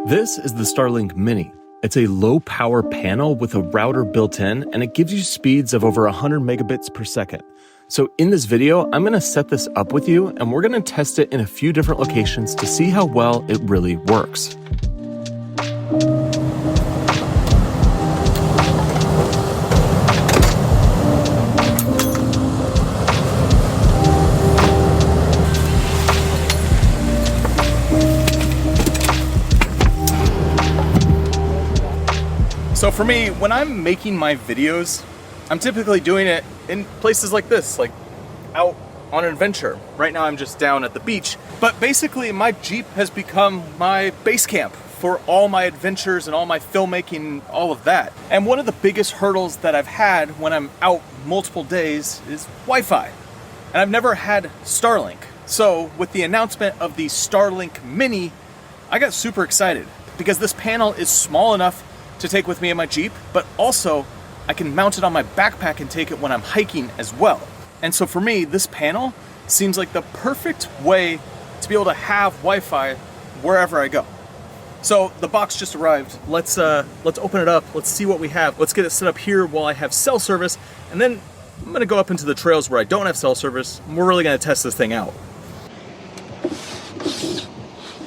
This is the STARLINK Mini. It's a low-power panel with a router built in, and it gives you speeds of over 100 megabits per second. So in this video, I'm going to set this up with you, and we're going to test it in a few different locations to see how well it really works. So for me, when I'm making my videos, I'm typically doing it in places like this, like out on an adventure. Right now I'm just down at the beach, but basically my Jeep has become my base camp for all my adventures and all my filmmaking, all of that. And one of the biggest hurdles that I've had when I'm out multiple days is Wi-Fi. And I've never had Starlink. So with the announcement of the STARLINK Mini, I got super excited because this panel is small enough to take with me in my Jeep, but also I can mount it on my backpack and take it when I'm hiking as well. And so for me, this panel seems like the perfect way to be able to have Wi-Fi wherever I go. So the box just arrived. Let's open it up. Let's see what we have. Let's get it set up here while I have cell service, and then I'm gonna go up into the trails where I don't have cell service, and we're really gonna test this thing out.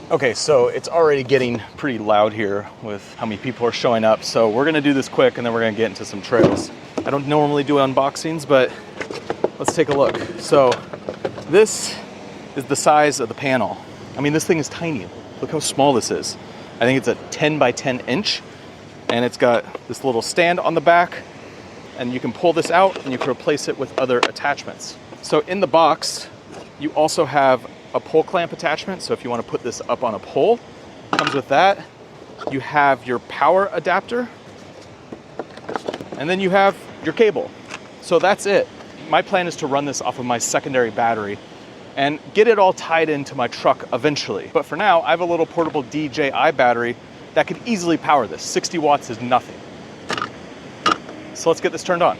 Okay, so it's already getting pretty loud here with how many people are showing up. So we're gonna do this quick and then we're gonna get into some trails. I don't normally do unboxings, but let's take a look. So this is the size of the panel. I mean, this thing is tiny. Look how small this is. I think it's a 10 by 10 inch, and it's got this little stand on the back, and you can pull this out and you can replace it with other attachments. So in the box, you also have a pole clamp attachment. So if you want to put this up on a pole, it comes with that. You have your power adapter, and then you have your cable. So that's it. My plan is to run this off of my secondary battery and get it all tied into my truck eventually. But for now, I have a little portable DJI battery that could easily power this. 60 watts is nothing. So let's get this turned on.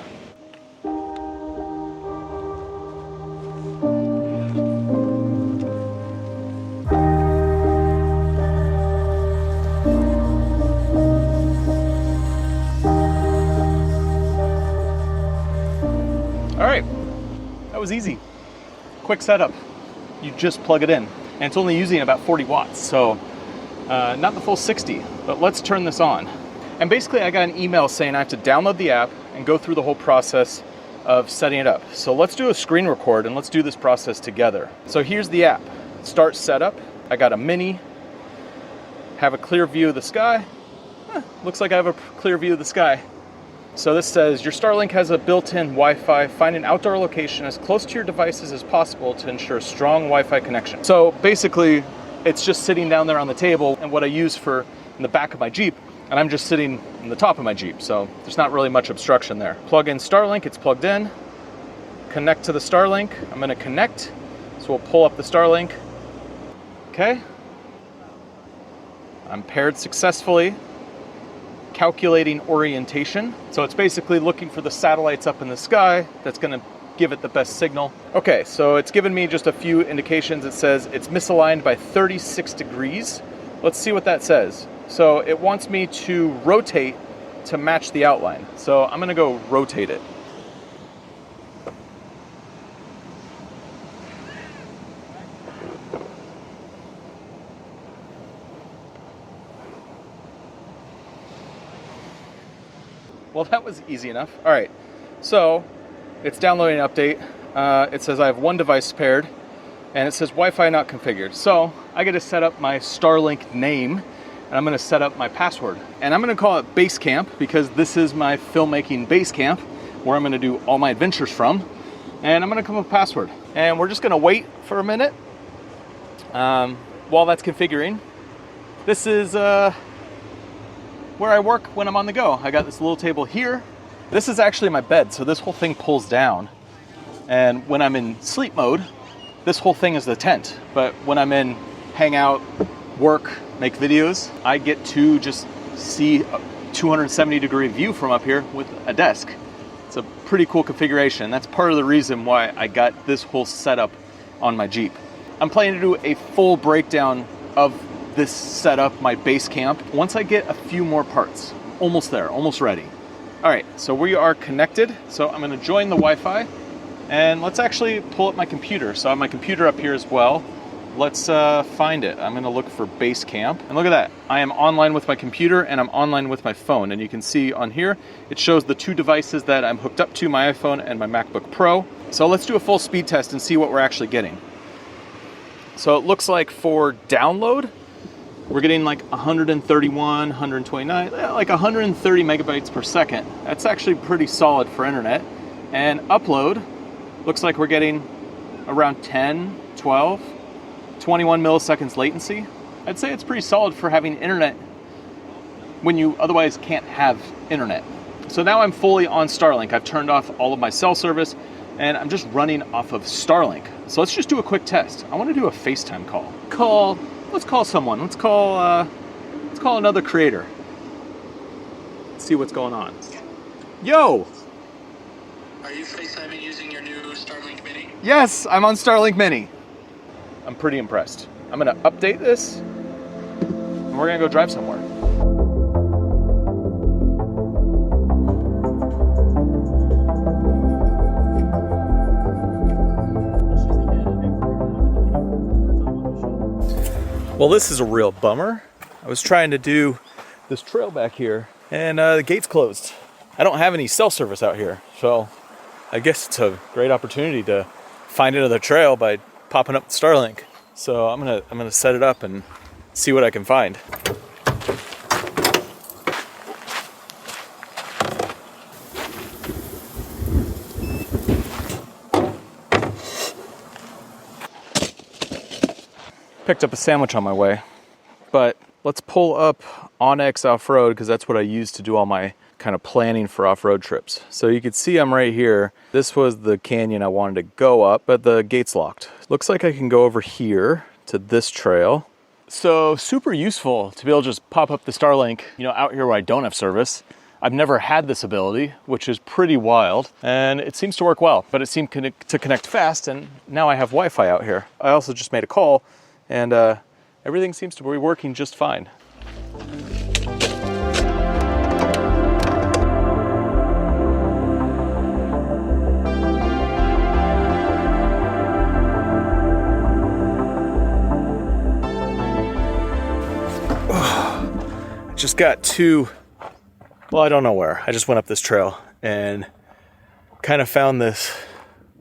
All right, that was easy. Quick setup. You just plug it in, and it's only using about 40 watts, so not the full 60, but let's turn this on. And basically I got an email saying I have to download the app and go through the whole process of setting it up. So let's do a screen record and let's do this process together. So here's the app. Start setup. I got a Mini, have a clear view of the sky. Looks like I have a clear view of the sky. So this says, your Starlink has a built-in Wi-Fi. Find an outdoor location as close to your devices as possible to ensure strong Wi-Fi connection. So basically, it's just sitting down there on the table and what I use for in the back of my Jeep, and I'm just sitting in the top of my Jeep, so there's not really much obstruction there. Plug in Starlink, it's plugged in. Connect to the Starlink. I'm gonna connect, so we'll pull up the Starlink. Okay. I'm paired successfully. Calculating orientation. So it's basically looking for the satellites up in the sky that's gonna give it the best signal. Okay, so it's given me just a few indications. It says it's misaligned by 36 degrees. Let's see what that says. So it wants me to rotate to match the outline. So I'm gonna go rotate it. Well, that was easy enough. All right, so it's downloading an update. It says I have one device paired, and it says Wi-Fi not configured. So I get to set up my Starlink name, and I'm gonna set up my password. And I'm gonna call it Base Camp because this is my filmmaking base camp where I'm gonna do all my adventures from. And I'm gonna come up with a password. And we're just gonna wait for a minute while that's configuring. This is, where I work when I'm on the go. I got this little table here. This is actually my bed, so this whole thing pulls down. And when I'm in sleep mode, this whole thing is the tent. But when I'm in hangout, work, make videos, I get to just see a 270-degree view from up here with a desk. It's a pretty cool configuration. That's part of the reason why I got this whole setup on my Jeep. I'm planning to do a full breakdown of this setup, my base camp, once I get a few more parts. Almost there, almost ready. All right, so we are connected. So I'm gonna join the Wi-Fi and let's actually pull up my computer. So I have my computer up here as well. Let's find it. I'm gonna look for base camp. And look at that. I am online with my computer and I'm online with my phone. And you can see on here, it shows the two devices that I'm hooked up to, my iPhone and my MacBook Pro. So let's do a full speed test and see what we're actually getting. So it looks like for download, we're getting like 131, 129, like 130 megabytes per second. That's actually pretty solid for internet. And upload, looks like we're getting around 10, 12, 21 milliseconds latency. I'd say it's pretty solid for having internet when you otherwise can't have internet. So now I'm fully on Starlink. I've turned off all of my cell service and I'm just running off of Starlink. So let's just do a quick test. I want to do a FaceTime call. Let's call someone. Let's call another creator. Let's see what's going on. Yo! Are you FaceTiming using your new STARLINK Mini? Yes, I'm on STARLINK Mini. I'm pretty impressed. I'm gonna update this and we're gonna go drive somewhere. Well, this is a real bummer. I was trying to do this trail back here and the gate's closed. I don't have any cell service out here, so I guess it's a great opportunity to find another trail by popping up Starlink. So I'm gonna set it up and see what I can find. Picked up a sandwich on my way, but let's pull up Onyx off-road because that's what I use to do all my kind of planning for off-road trips. So you can see I'm right here. This was the canyon I wanted to go up, but the gate's locked. Looks like I can go over here to this trail. So super useful to be able to just pop up the Starlink, out here where I don't have service. I've never had this ability, which is pretty wild, and it seems to work well, but it seemed to connect fast, and now I have Wi-Fi out here. I also just made a call, and everything seems to be working just fine. Just got to, well, I don't know where. I just went up this trail and kind of found this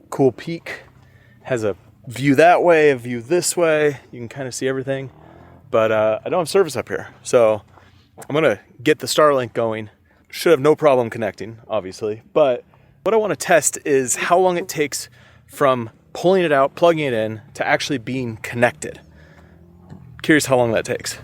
cool peak. Has a view that way, a view this way. You can kind of see everything, but I don't have service up here. So I'm gonna get the Starlink going. Should have no problem connecting, obviously. But what I wanna test is how long it takes from pulling it out, plugging it in, to actually being connected. Curious how long that takes.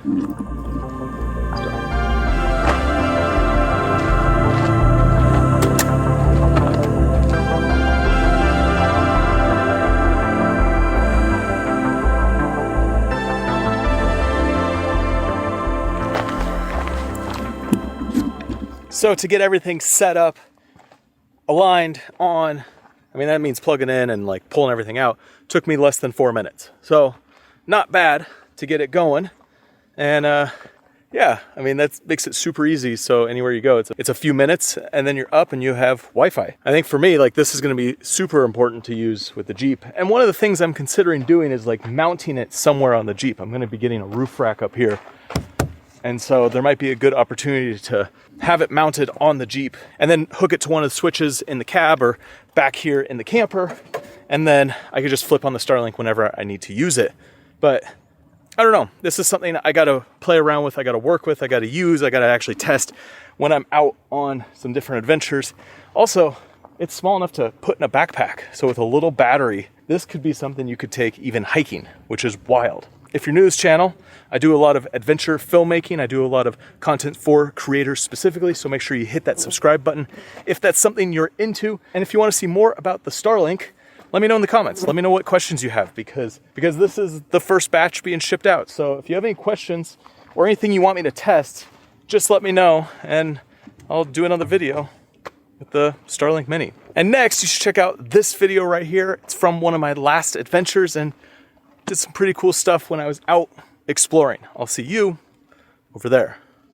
So to get everything set up, aligned on, that means plugging in and like pulling everything out, took me less than 4 minutes. So not bad to get it going. And yeah, that makes it super easy. So anywhere you go, it's a few minutes and then you're up and you have Wi-Fi. I think for me, this is gonna be super important to use with the Jeep. And one of the things I'm considering doing is mounting it somewhere on the Jeep. I'm gonna be getting a roof rack up here. And so there might be a good opportunity to have it mounted on the Jeep and then hook it to one of the switches in the cab or back here in the camper. And then I could just flip on the Starlink whenever I need to use it. But I don't know. This is something I got to play around with. I got to work with. I got to use. I got to actually test when I'm out on some different adventures. Also, it's small enough to put in a backpack. So with a little battery, this could be something you could take even hiking, which is wild. If you're new to this channel, I do a lot of adventure filmmaking. I do a lot of content for creators specifically, so make sure you hit that subscribe button if that's something you're into. And if you want to see more about the Starlink, let me know in the comments. Let me know what questions you have because this is the first batch being shipped out. So if you have any questions or anything you want me to test, just let me know and I'll do another video with the STARLINK Mini. And next, you should check out this video right here. It's from one of my last adventures and did some pretty cool stuff when I was out exploring. I'll see you over there.